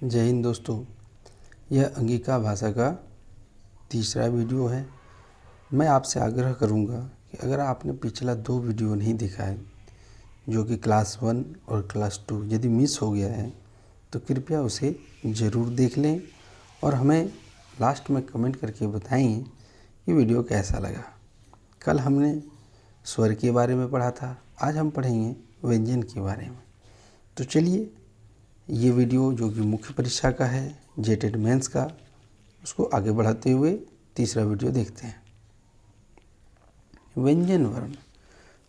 जय हिंद दोस्तों। यह अंगिका भाषा का तीसरा वीडियो है। मैं आपसे आग्रह करूंगा कि अगर आपने पिछला 2 वीडियो नहीं देखा है, जो कि क्लास 1 और क्लास 2 यदि मिस हो गया है तो कृपया उसे ज़रूर देख लें और हमें लास्ट में कमेंट करके बताएं कि वीडियो कैसा लगा। कल हमने स्वर के बारे में पढ़ा था, आज हम पढ़ेंगे व्यंजन के बारे में। तो चलिए ये वीडियो जो कि मुख्य परीक्षा का है, जेटेड मेंस का, उसको आगे बढ़ाते हुए तीसरा वीडियो देखते हैं। व्यंजन वर्ण,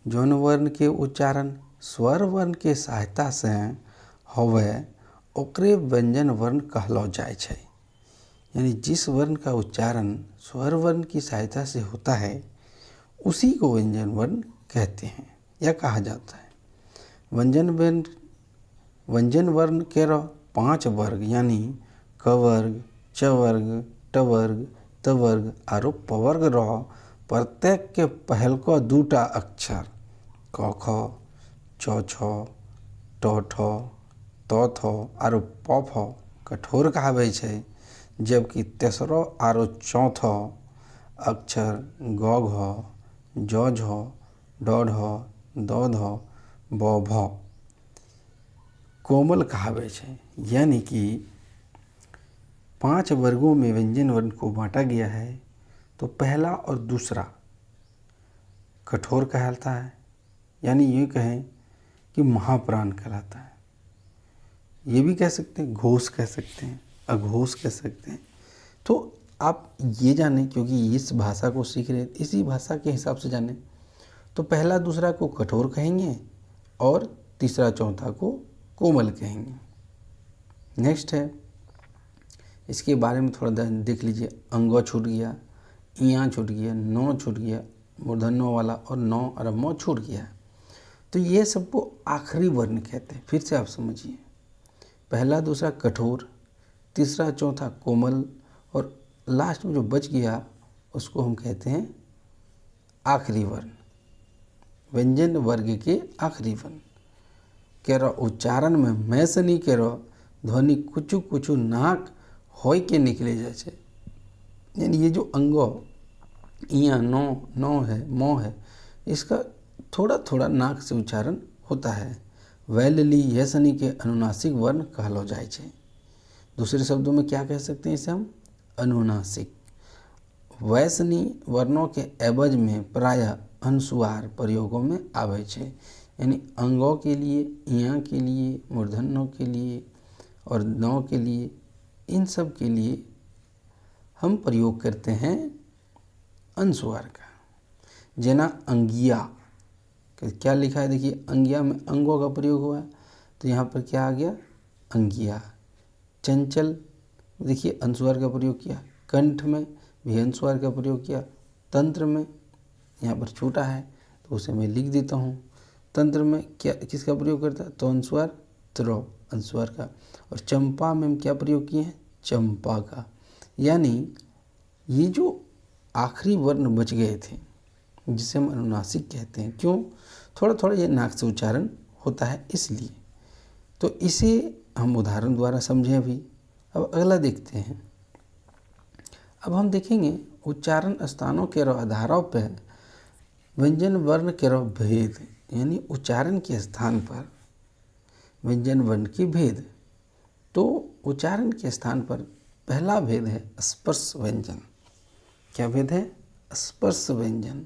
जौन वर्ण के उच्चारण स्वर वर्ण के सहायता से होवे ओकरे व्यंजन वर्ण कहलो जाय छै। यानी जिस वर्ण का उच्चारण स्वर वर्ण की सहायता से होता है उसी को व्यंजन वर्ण कहते हैं या कहा जाता है। व्यंजन वर्ण के 5 वर्ग यानी क वर्ग, च वर्ग, ट वर्ग, त वर्ग और प वर्ग रहो। प्रत्येक के पहल को 2टा अक्षर क ख, च छ, ट ठ, त थ और प फ कठोर कहावे छै, जबकि तेसरो और चौथो अक्षर ग घ, ज झ, ड ढ, द ध, ब भ कोमल कहावे छै। यानी कि 5 वर्गों में व्यंजन वर्ण को बांटा गया है। तो पहला और दूसरा कठोर कहलाता है, यानी ये कहें कि महाप्राण कहलाता है। ये भी कह सकते हैं, घोष कह सकते हैं, अघोष कह सकते हैं। तो आप ये जानें, क्योंकि इस भाषा को सीख रहे हैं, इसी भाषा के हिसाब से जानें। तो पहला दूसरा को कठोर कहेंगे और तीसरा चौथा को कोमल कहेंगे। नेक्स्ट है, इसके बारे में थोड़ा देख लीजिए। अंगो छूट गया, इया छूट गया, नौ छूट गया, मूर्धन्य वाला और नौ और मौ छूट गया। तो ये सबको आखिरी वर्ण कहते हैं। फिर से आप समझिए, पहला दूसरा कठोर, तीसरा चौथा कोमल और लास्ट में जो बच गया उसको हम कहते हैं आखिरी वर्ण, व्यंजन वर्ग के आखिरी वर्ण। केरो उच्चारण में मैसनी केरो ध्वनि कुछ कुछ नाक होय के निकले जाए छे। यानी ये जो अंगो इया नो नो है, मो है, इसका थोड़ा थोड़ा नाक से उच्चारण होता है। वैलली यसनी के अनुनासिक वर्ण कहलो जाए छे। दूसरे शब्दों में क्या कह सकते हैं इसे हम? अनुनासिक। वैसनी वर्णों के एवज में प्रायः अनुस्वार प्रयोगों में आवे छे। यानी अंगों के लिए, इया के लिए, मूर्धन्यों के लिए और नौ के लिए, इन सब के लिए हम प्रयोग करते हैं अनुस्वार का। जना अंगिया, क्या लिखा है देखिए, अंगिया में अंगों का प्रयोग हुआ है, तो यहाँ पर क्या आ गया? अंगिया। चंचल, देखिए अनुस्वार का प्रयोग किया। कंठ में भी अनुस्वार का प्रयोग किया। तंत्र में यहाँ पर छोटा है तो उसे मैं लिख देता हूँ। तंत्र में क्या किसका प्रयोग करता है? तो अनुस्वार त्र अनुस्वार का। और चंपा में हम क्या प्रयोग किए हैं? चंपा का। यानी ये जो आखिरी वर्ण बच गए थे जिसे हम अनुनासिक कहते हैं, क्यों? थोड़ा थोड़ा ये नाक से उच्चारण होता है इसलिए। तो इसे हम उदाहरण द्वारा समझें अभी। अब अगला देखते हैं। अब हम देखेंगे उच्चारण स्थानों के आधारों पर व्यंजन वर्ण के भेद, यानी उच्चारण के स्थान पर व्यंजन वर्ण के भेद। तो उच्चारण के स्थान पर पहला भेद है स्पर्श व्यंजन। क्या भेद है? स्पर्श व्यंजन।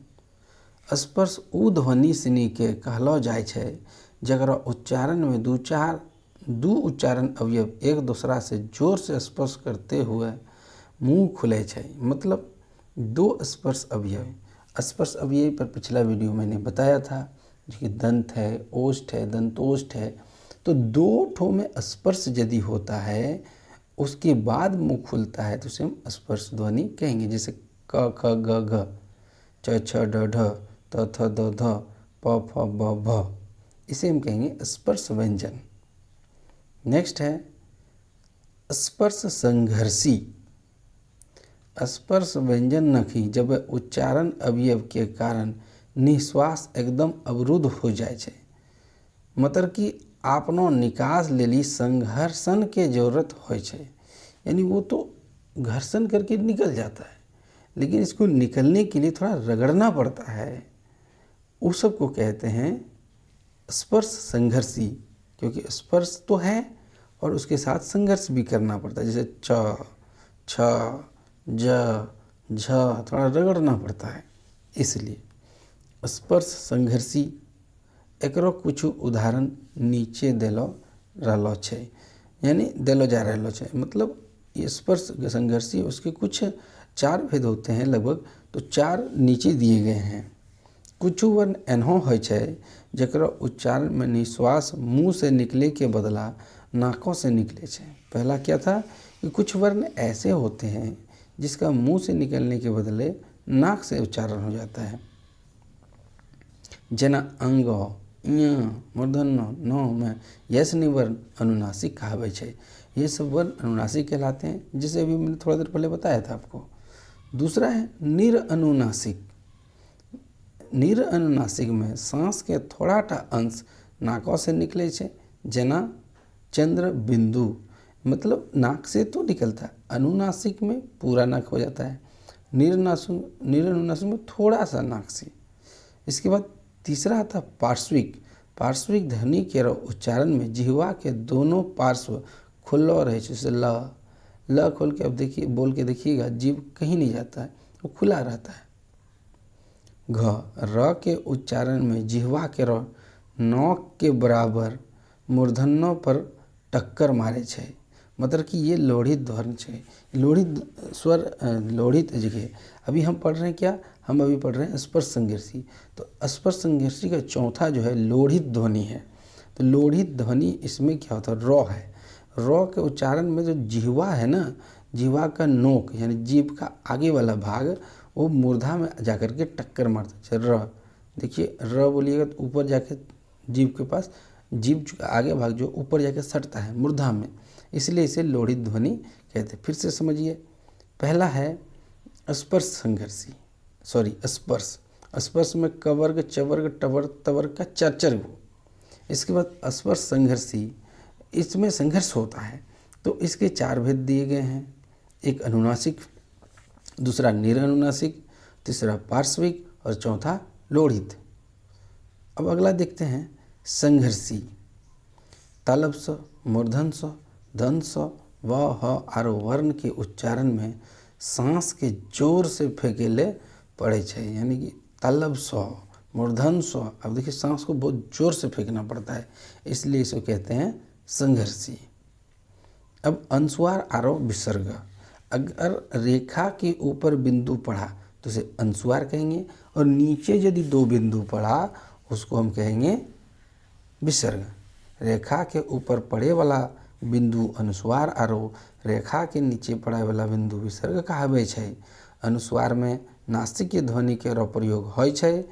स्पर्श उ ध्वनि सनी के कहलो जाय छै जकरा उच्चारण में दू उच्चारण अवयव एक दूसरा से जोर से स्पर्श करते हुए मुंह खुले छै। मतलब 2 स्पर्श अवयव। स्पर्श अवयव पर पिछला वीडियो मैंने बताया था, जो कि दंत है, ओष्ठ है, दंतोष्ठ है। तो 2 ठों में स्पर्श यदि होता है उसके बाद मुंह खुलता है तो उसे हम स्पर्श ध्वनि कहेंगे। जैसे क ख ग घ, च छ ड ढ, त थ द ध, प फ ब भ, इसे हम कहेंगे स्पर्श व्यंजन। नेक्स्ट है स्पर्श संघर्षी। स्पर्श व्यंजन नखी जब उच्चारण अवयव के कारण निश्वास एकदम अवरुद्ध हो जाए छे। मतलब कि आपनो निकास लेली संघर्षण के जरूरत होय छै। यानी वो तो घर्षण करके निकल जाता है, लेकिन इसको निकलने के लिए थोड़ा रगड़ना पड़ता है। उस सब को कहते हैं स्पर्श संघर्षी, क्योंकि स्पर्श तो है और उसके साथ संघर्ष भी करना पड़ता है। जैसे च, छ, ज, झ, थोड़ा रगड़ना पड़ता है, इसलिए स्पर्श संघर्षी। एकरो कुछ उदाहरण नीचे देलो रहलो छै, यानी देलो जा रहलो छै। मतलब ये स्पर्श संघर्षी, उसके कुछ 4 भेद होते हैं लगभग, तो 4 नीचे दिए गए हैं। कुछ वर्ण एहनो होइ छै जकरो उच्चारण में निश्वास मुंह से निकले के बदला नाकों से निकले छै। पहला क्या था कि कुछ वर्ण ऐसे होते हैं जिसका मुंह से निकलने के बदले नाक से उच्चारण हो जाता है। जना अंग, य, मूर्धन्य, न में यशनी वर्ण अनुनासिक कहावे छै। ये सब वर्ण अनुनासिक कहलाते हैं, जिसे अभी मैंने थोड़ा देर पहले बताया था आपको। दूसरा है निर अनुनासिक। निर अनुनासिक में सांस के थोड़ा टा अंश नाकों से निकले छे, जना चंद्र बिंदु, मतलब नाक से तो निकलता है, अनुनासिक में पूरा नाक हो जाता है, निर अनुनासिक में थोड़ा सा नाक से। इसके बाद तीसरा आता है पार्श्विक। पार्श्विक ध्वनि के उच्चारण में जिह्वा के दोनों पार्श्व खुल्लो रहे, जैसे ल खोल के अब देखिए, बोल के देखिएगा, जीभ कहीं नहीं जाता है, वो खुला रहता है। घ, र के उच्चारण में जिह्वा के नोक के बराबर मूर्धन्यों पर टक्कर मारे छै। मतलब कि ये लोढ़ित ध्वनि छै, लोढ़ित स्वर, लोढ़ित जगह। अभी हम पढ़ रहे हैं क्या, हम अभी पढ़ रहे हैं स्पर्श संघर्षी। तो स्पर्श संघर्षी का चौथा जो है लोढ़ित ध्वनि है। तो लोढ़ित ध्वनि इसमें क्या होता है, रॉ है। रॉ के उच्चारण में जो जिह्वा है ना, जिह्वा का नोक यानी जीभ का आगे वाला भाग वो मूर्धा में जाकर के टक्कर मारता है। र, देखिए र बोलिएगा तो ऊपर जाके जीभ के पास, जीभ का आगे भाग जो ऊपर जाके सटता है मूर्धा में, इसलिए इसे लोढ़ित ध्वनि कहते हैं। फिर से समझिए, पहला है स्पर्श संघर्षी, सॉरी स्पर्श। स्पर्श में कवर्ग, चवर्ग, टवर्ग, तवर्ग का 4 गो। इसके बाद स्पर्श संघर्षी, इसमें संघर्ष होता है, तो इसके 4 भेद दिए गए हैं। एक अनुनासिक, दूसरा निरनुनासिक, तीसरा पार्श्विक और चौथा लोढ़ित। अब अगला देखते हैं संघर्षी। तालब स, मूर्धन स, धन स, व, ह आरो वर्ण के उच्चारण में सांस के जोर से फेंकेले पड़े छै। यानी कि तालब स, मूर्धन स, अब देखिए सांस को बहुत जोर से फेंकना पड़ता है, इसलिए इसको कहते हैं संघर्षी। अब अनुस्वार आरो विसर्ग। अगर रेखा के ऊपर बिंदु पड़ा तो उसे अनुस्वार कहेंगे, और नीचे यदि 2 बिंदु पड़ा उसको हम कहेंगे विसर्ग। रेखा के ऊपर पड़े वाला बिंदु अनुस्वार आरो रेखा के नीचे पड़े वाला बिंदु विसर्ग कहावे छै। अनुस्वार में नासिक ध्वनि के प्रयोग होइ छै।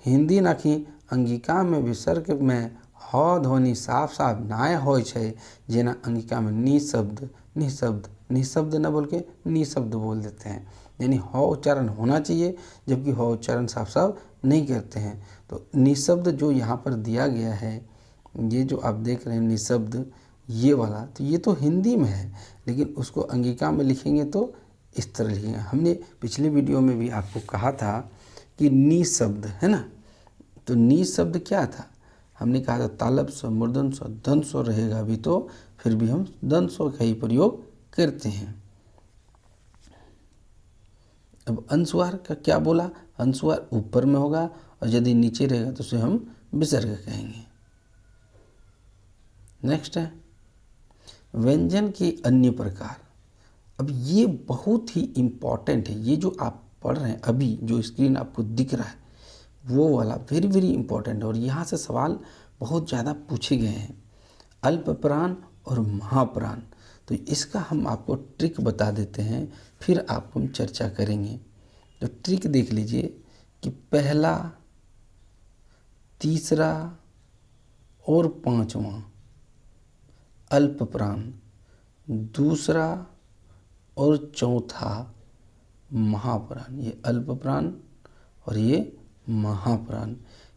हिंदी नाकि अंगिका में विसर्ग में ह ध्वनि साफ साफ नाय होइ छै, जेना अंगिका में निशब्द, निशब्द, निशब्द न बोल के निशब्द बोल देते हैं। यानी ह उच्चारण होना चाहिए, जबकि ह उच्चारण साफ साफ नहीं करते हैं। तो निशब्द जो यहाँ पर दिया गया है, ये जो आप देख रहे हैं निशब्द, ये वाला, तो ये तो हिंदी में है, लेकिन उसको अंगिका में लिखेंगे तो इस तरह लिखेंगे। हमने पिछले वीडियो में भी आपको कहा था कि नी शब्द है ना, तो नी शब्द क्या था, हमने कहा था तालब स, मूर्धन स, धन स रहेगा भी, तो फिर भी हम धन स का ही प्रयोग करते हैं। अब अनुस्वार का क्या बोला, अनुस्वार ऊपर में होगा और यदि नीचे रहेगा तो उसे हम विसर्ग कहेंगे। नेक्स्ट है व्यंजन के अन्य प्रकार। अब ये बहुत ही इम्पॉर्टेंट है, ये जो आप पढ़ रहे हैं अभी, जो स्क्रीन आपको दिख रहा है वो वाला वेरी वेरी इंपॉर्टेंट है, और यहाँ से सवाल बहुत ज़्यादा पूछे गए हैं। अल्प प्राण और महाप्राण, तो इसका हम आपको ट्रिक बता देते हैं, फिर आपको हम चर्चा करेंगे। तो ट्रिक देख लीजिए कि पहला, तीसरा और 5वां अल्प प्राण, दूसरा और चौथा महाप्राण। ये अल्प प्राण और ये महाप्राण।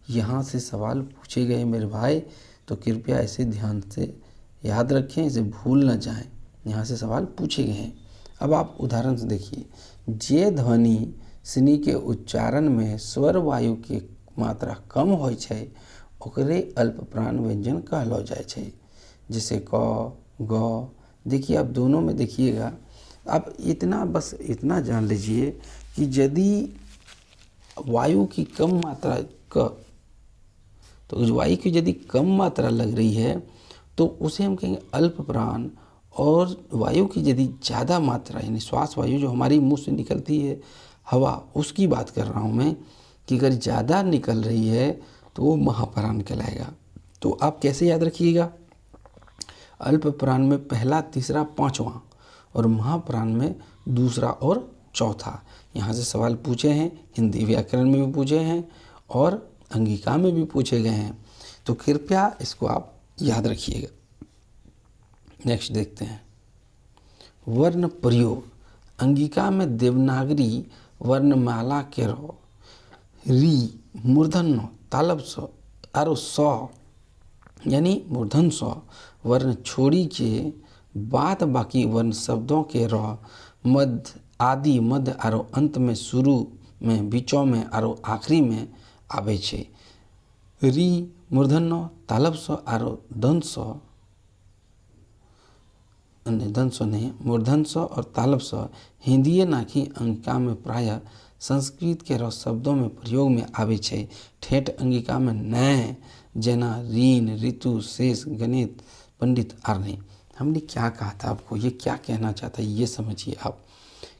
यहाँ से सवाल पूछे गए मेरे भाई, तो कृपया इसे ध्यान से याद रखें, इसे भूल न जाएं। यहाँ से सवाल पूछे गए हैं। अब आप उदाहरण से देखिए, जे ध्वनि सनी के उच्चारण में स्वर वायु के मात्रा कम होइ छै ओकरे अल्प प्राण व्यंजन कहलो जाय छै। जैसे क, ग। देखिए आप दोनों में देखिएगा, आप इतना बस इतना जान लीजिए कि यदि वायु की कम मात्रा तो वायु की यदि कम मात्रा लग रही है तो उसे हम कहेंगे अल्प प्राण, और वायु की यदि ज़्यादा मात्रा यानी श्वास वायु जो हमारी मुंह से निकलती है हवा, उसकी बात कर रहा हूँ मैं, कि अगर ज़्यादा निकल रही है तो वो महाप्राण कहलाएगा। तो आप कैसे याद रखिएगा, अल्प प्राण में पहला, तीसरा, पांचवा, और महाप्राण में दूसरा और चौथा। यहाँ से सवाल पूछे हैं, हिंदी व्याकरण में भी पूछे हैं और अंगिका में भी पूछे गए हैं, तो कृपया इसको आप याद रखिएगा। नेक्स्ट देखते हैं, वर्ण प्रयोग। अंगिका में देवनागरी वर्णमाला के री, मूर्धन्य, तालब स आरो स यानी मूर्धन स वर्ण छोड़ी के बाद बाकी वर्ण शब्दों के र, मध्य, आदि, मध्य आरो अंत में, शुरू में, बीचों में आरो आखिरी में आवे छे। री, मूर्धन्य, तालब स आरो दंत स नहीं, मूर्धन स और तालब स हिंदीए नाकि अंगिका में प्रायः संस्कृत के शब्दों में प्रयोग में आवे छे। ठेठ अंगिका में नए, जना, रीन, ऋतु, शेष, गणित, पंडित आदि। हमने क्या कहा था आपको, ये क्या कहना चाहता है ये समझिए आप,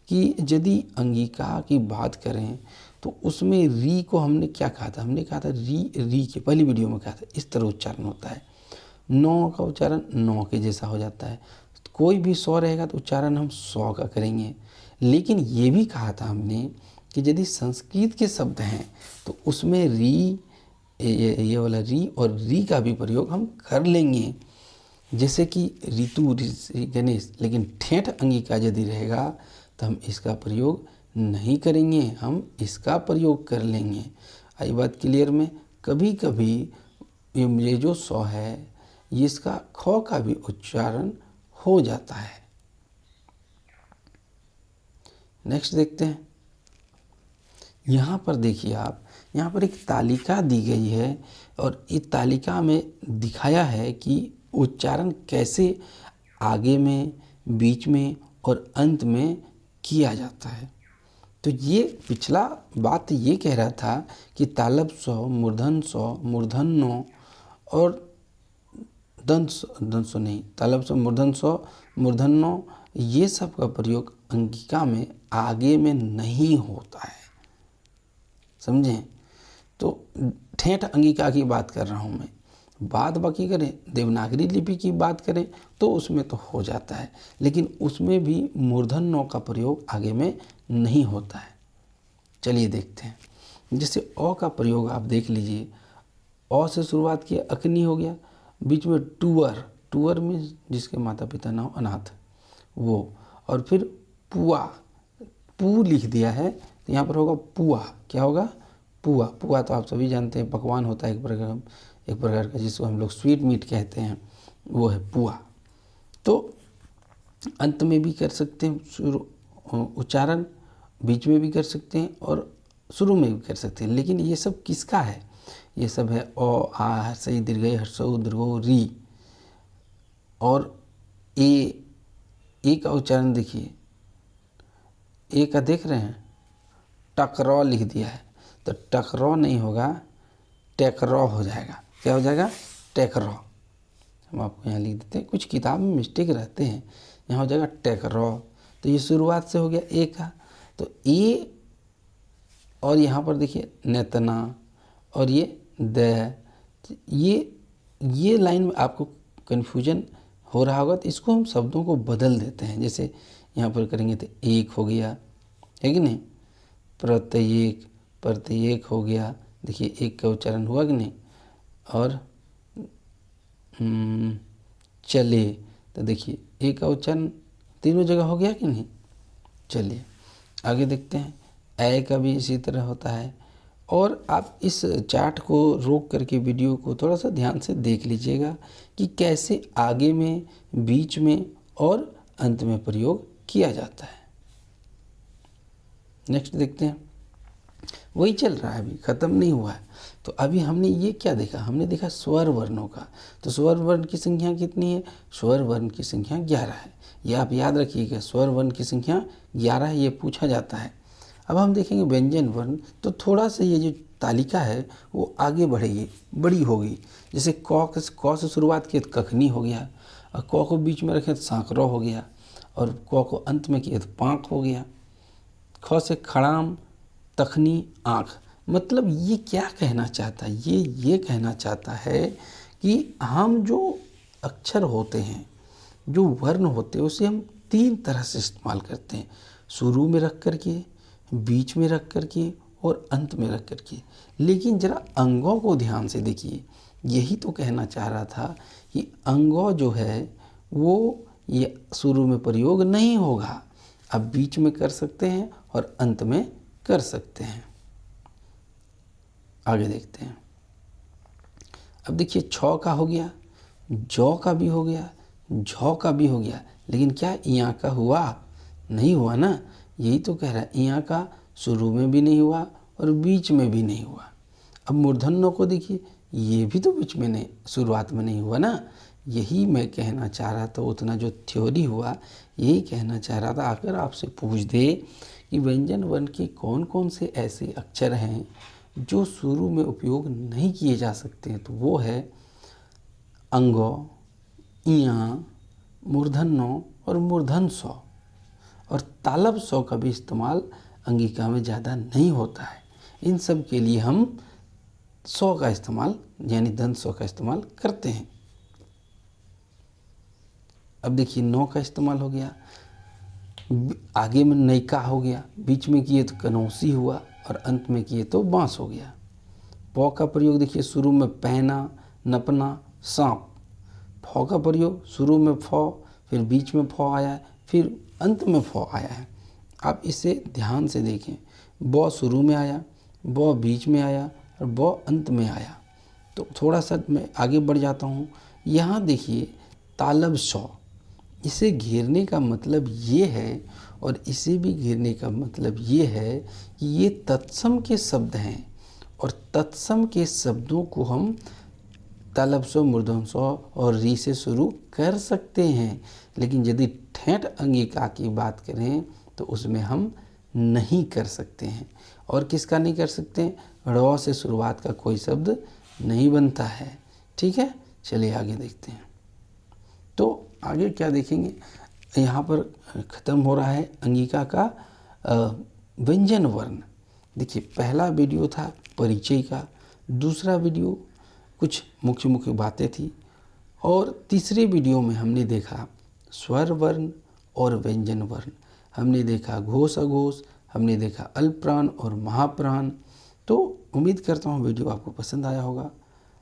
कि यदि अंगिका की बात करें तो उसमें री को हमने क्या कहा था, हमने कहा था री के पहली वीडियो में कहा था इस तरह उच्चारण होता है। नौ का उच्चारण नौ के जैसा हो जाता है। कोई भी सौ रहेगा तो उच्चारण हम 100 का करेंगे। लेकिन ये भी कहा था हमने कि यदि संस्कृत के शब्द हैं तो उसमें री, ये वाला री और री का भी प्रयोग हम कर लेंगे, जैसे कि ऋतु, ऋषि, गणेश। लेकिन ठेठ अंगिका यदि रहेगा तो हम इसका प्रयोग नहीं करेंगे, हम इसका प्रयोग कर लेंगे। आई बात क्लियर में? कभी कभी ये जो 100 है ये इसका ख का भी उच्चारण हो जाता है। नेक्स्ट देखते हैं, यहाँ पर देखिए आप, यहाँ पर एक तालिका दी गई है और इस तालिका में दिखाया है कि उच्चारण कैसे आगे में, बीच में और अंत में किया जाता है। तो ये पिछला बात ये कह रहा था कि तालब सौ, मूर्धन सौ, मूर्धन्यो और दंत सौ नहीं, तालब सौ, मूर्धन सौ, मूर्धन्यो, ये सब का प्रयोग अंगिका में आगे में नहीं होता है। समझें? तो ठेठ अंगिका की बात कर रहा हूँ मैं। बात बाकी करें देवनागरी लिपि की बात करें तो उसमें तो हो जाता है, लेकिन उसमें भी मूर्धन्य का प्रयोग आगे में नहीं होता है। चलिए देखते हैं, जैसे अ का प्रयोग आप देख लीजिए, अ से शुरुआत किया, अकनी हो गया, बीच में टूअर, टूअर में जिसके माता पिता ना हो, अनाथ, वो, और फिर पुआ, पू लिख दिया है तो यहाँ पर होगा पुआ। क्या होगा? पुआ। पुआ तो आप सभी जानते हैं पकवान होता है एक प्रकार का, जिसको हम लोग स्वीट मीट कहते हैं, वो है पुआ। तो अंत में भी कर सकते हैं शुरू उच्चारण, बीच में भी कर सकते हैं और शुरू में भी कर सकते हैं। लेकिन ये सब किसका है? ये सब है अ, आ, हर्षई, दीर्घई, हर्षौ, दीर्घो, री। और ए का उच्चारण देखिए, ए का देख रहे हैं, टकरौ लिख दिया है तो टकरौ नहीं होगा, टेकरौ हो जाएगा। क्या हो जाएगा? टेकरौ। हम आपको यहाँ लिख देते हैं, कुछ किताब में मिस्टेक रहते हैं, यहाँ हो जाएगा टेकरौ। तो ये शुरुआत से हो गया ए का, तो ए, और यहाँ पर देखिए नेतना और ये द, ये लाइन में आपको कन्फ्यूजन हो रहा होगा, तो इसको हम शब्दों को बदल देते हैं। जैसे यहाँ पर करेंगे तो एक हो गया, है कि नहीं, प्रत्येक, प्रत्येक हो गया, देखिए एक का उच्चारण हुआ कि नहीं, और चले, तो देखिए एक का उच्चारण तीनों जगह हो गया कि नहीं। चलिए आगे देखते हैं, ए का भी इसी तरह होता है, और आप इस चार्ट को रोक करके वीडियो को थोड़ा सा ध्यान से देख लीजिएगा कि कैसे आगे में, बीच में और अंत में प्रयोग किया जाता है। नेक्स्ट देखते हैं। वही चल रहा है, अभी ख़त्म नहीं हुआ है। तो अभी हमने ये क्या देखा, हमने देखा स्वर वर्णों का। तो स्वर वर्ण की संख्या कितनी है? स्वर वर्ण की संख्या 11 है। ये आप याद रखिएगा, स्वर वर्ण की संख्या 11 है, ये पूछा जाता है। अब हम देखेंगे व्यंजन वर्ण। तो थोड़ा सा ये जो तालिका है वो आगे बढ़ेगी, बड़ी होगी। जैसे क से शुरुआत की तो कखनी हो गया, और क को बीच में रखें तो सांकरो हो गया, और क को अंत में किए तो पाँक हो गया। ख से खड़ाम, तखनी, आँख। मतलब ये क्या कहना चाहता है? ये कहना चाहता है कि हम जो अक्षर होते हैं, जो वर्ण होते हैं, उसे हम 3 तरह से इस्तेमाल करते हैं। शुरू में रख कर के, बीच में रख कर के और अंत में रख कर के। लेकिन जरा अंगों को ध्यान से देखिए। यही तो कहना चाह रहा था कि अंगों जो है वो ये शुरू में प्रयोग नहीं होगा। अब बीच में कर सकते हैं और अंत में कर सकते हैं। आगे देखते हैं। अब देखिए, छ का हो गया, जौ का भी हो गया, झौ का भी हो गया, लेकिन क्या इया का हुआ? नहीं हुआ ना। यही तो कह रहा है, इया का शुरू में भी नहीं हुआ और बीच में भी नहीं हुआ। अब मूर्धन्यों को देखिए, ये भी तो बीच में नहीं, शुरुआत में नहीं हुआ ना। यही मैं कहना चाह रहा था। उतना जो थ्योरी हुआ, यही कहना चाह रहा था। अगर आपसे पूछ दे कि व्यंजन वर्ण के कौन कौन से ऐसे अक्षर हैं जो शुरू में उपयोग नहीं किए जा सकते हैं, तो वो है अंगो, इया, मूर्धन्यो और मूर्धन सौ। और तालब सौ का भी इस्तेमाल अंगिका में ज़्यादा नहीं होता है। इन सब के लिए हम 100 का इस्तेमाल, यानी दंत 100 का इस्तेमाल करते हैं। अब देखिए, 9 का इस्तेमाल हो गया, आगे में नैका हो गया, बीच में किए तो कनौसी हुआ और अंत में किए तो बांस हो गया। पौ का प्रयोग देखिए, शुरू में पैना, नपना, सांप। फौ का प्रयोग शुरू में फौ, फिर बीच में फौ आया है, फिर अंत में फौ आया है। आप इसे ध्यान से देखें। बौ शुरू में आया, बौ बीच में आया और बौ अंत में आया। तो थोड़ा सा मैं आगे बढ़ जाता हूँ। यहाँ देखिए, तालब सौ, इसे घेरने का मतलब ये है, और इसे भी घेरने का मतलब ये है कि ये तत्सम के शब्द हैं, और तत्सम के शब्दों को हम तालब सौ, मूर्धन सौ और री से शुरू कर सकते हैं। लेकिन यदि ठेठ अंगिका की बात करें तो उसमें हम नहीं कर सकते हैं। और किसका नहीं कर सकते हैं? ड़ से शुरुआत का कोई शब्द नहीं बनता है। ठीक है, चलिए आगे देखते हैं। तो आगे क्या देखेंगे, यहाँ पर ख़त्म हो रहा है अंगिका का व्यंजन वर्ण। देखिए, पहला वीडियो था परिचय का, दूसरा वीडियो कुछ मुख्य मुख्य बातें थी, और तीसरे वीडियो में हमने देखा स्वर वर्ण और व्यंजन वर्ण। हमने देखा घोष अघोष, हमने देखा अल्पप्राण और महाप्राण। तो उम्मीद करता हूँ वीडियो आपको पसंद आया होगा।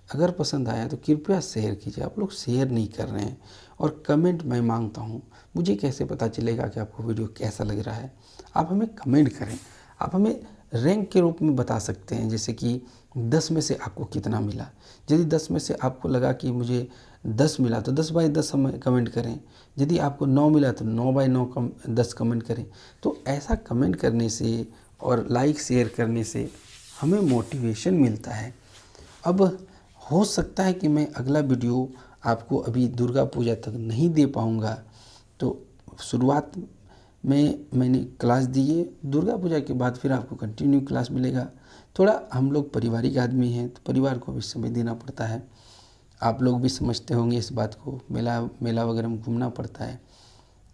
अगर पसंद आया तो कृपया शेयर कीजिए। आप लोग शेयर नहीं कर रहे हैं। और कमेंट मैं मांगता हूँ। मुझे कैसे पता चलेगा कि आपको वीडियो कैसा लग रहा है? आप हमें कमेंट करें। आप हमें रैंक के रूप में बता सकते हैं, जैसे कि 10 में से आपको कितना मिला। यदि 10 में से आपको लगा कि मुझे 10 मिला तो 10/10 हमें कमेंट करें। यदि आपको 9 मिला तो 9/9 10 कमेंट करें। तो ऐसा कमेंट करने से और लाइक शेयर करने से हमें मोटिवेशन मिलता है। अब हो सकता है कि मैं अगला वीडियो आपको अभी दुर्गा पूजा तक नहीं दे पाऊँगा। तो शुरुआत में मैंने क्लास दी है, दुर्गा पूजा के बाद फिर आपको कंटिन्यू क्लास मिलेगा। थोड़ा हम लोग पारिवारिक आदमी हैं, तो परिवार को भी समय देना पड़ता है। आप लोग भी समझते होंगे इस बात को, मेला वगैरह में घूमना पड़ता है।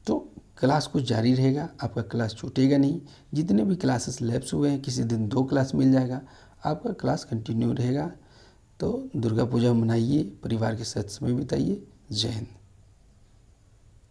तो क्लास कुछ जारी रहेगा, आपका क्लास छूटेगा नहीं। जितने भी क्लासेस लैप्स हुए हैं, किसी दिन 2 क्लास मिल जाएगा, आपका क्लास कंटिन्यू रहेगा। तो दुर्गा पूजा मनाइए, परिवार के साथ समय बिताइए। जय हिंद।